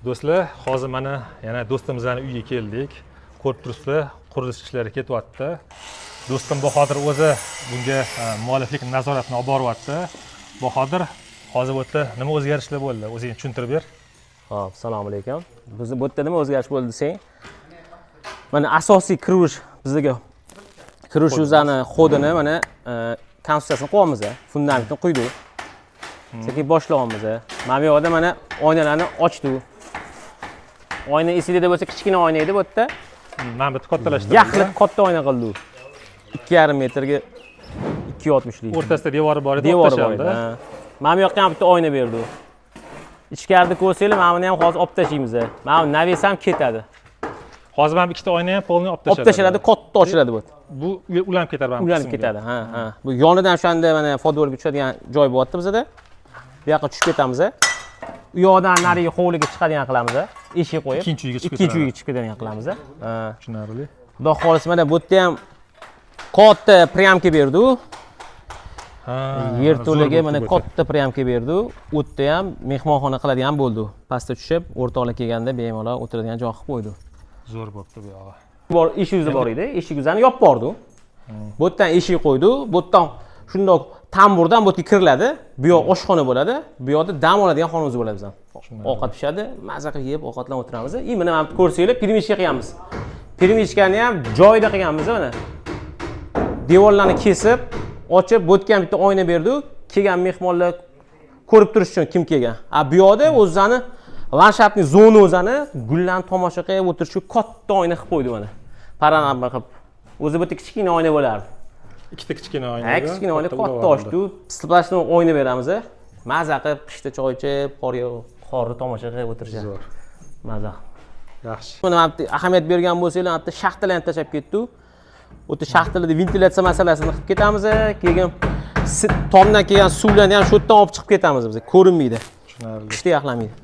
Do'stlar, hozir mana yana do'stimizning uyiga keldik. Ko'rib turibsizlar, qurilish ishlari ketyapti. Do'stim Bahodir o'zi bunga mualliflik nazoratini olib boryapti. Bahodir, hozir bu yerda nima o'zgarishlar bo'ldi? O'zing tushuntirib ber. Xo'p, assalomu alaykum. Biz bu yerda nima o'zgarish bo'ldi desang, mana asosiy kirish bizga kirish o'zani xodini mana konstruksiyasini qo'yamiz, fundamentni quydik. Sekin boshlayapmiz. Mana bu yerda mana oynalarni ochdik. Oyna esingizda bo'lsa kichkina oyna edi bu yerda. Mana bu yerda kattalashtirdik. Yaxlit katta oyna qildik. 2,5 metrga 2.60 lik. O'rtasida devori bor edi, devori bor edi. Mana bu yoqqa ham bitta oyna berdik. Ichkarida ko'rsanglar, mana buni ham hozir olib tashlaymiz. Mana bu naves ham ketadi. Hozir mana ikkita oyna ham polni olib tashadi. Olib tashiladi, katta ochiladi bu. Bu ulanib ketadi mana. Ulanib ketadi, ha. Bu yonidan o'shanda mana fotbolga tushadigan joy bo'lyapti bizda. Bu yoqqa tushib ketamiz. U yoqdan nariga hovliga chiqadigan qilamiz. Eshik qo'yib. Ikkinchi uyga chiqib ketadigan qilamiz. Ha. Tushunarli. Xudo xohlasa mana bu yerda ham katta prямка berdik. Yerto'laga mana katta prямка berdik. U yerda ham mehmonxona qiladigan bo'ldi. Pastga tushib, o'rtoqlar kelganda bemalol o'tiradigan joy qilib qo'ydik. Zo'r bo'pti bu yog'i. Bor eshigi bor edi. Eshigimizni yopib bordik. Bu yerdan eshik qo'ydik. Bu yerdan shundoq tamburdan bu yerga kiriladi. Bu yoq oshxona bo'ladi. Bu yoqda dam oladigan xonamiz bo'ladi bizdan. Ovqat pishadi, maza qilib yeb, ovqatlanib o'tiramiz. Mana mana ko'rsanglar, pirmishka qilganmiz. Pirmishkani ham joyida qilganmiz mana. Devorlarni kesib, ochib, bu yerga ham bitta oyna berdik. Kelgan mehmonlar ko'rib turish uchun kim kelgan. Bu yoqda o'zini landshaftning zona o'zini gullarni tomosha qilib o'tirish uchun katta oyna qilib qo'ydik mana. Panorama qilib. O'zi bu yerda kichkina oyna bo'lardi. Ikkita kichkina oyna. Kichkina oyna katta ochdik. Splashni oyna beramiz. Maza qilib qishda choy ichib, qorni tomosha qilib o'tirishadi. Zo'r. Maza. Yaxshi. Buni ahamiyat bergan bo'lsanglar, hatto shaxtalarni tashlab ketdik. O'ta shaxtalarda ventilyatsiya masalasini qilib ketamiz. Keyin tomdan kelgan suvlarni ham shu yerdan olib chiqib ketamiz biz. Ko'rinmaydi. Tushunarli. Qishda yaxlamaydi.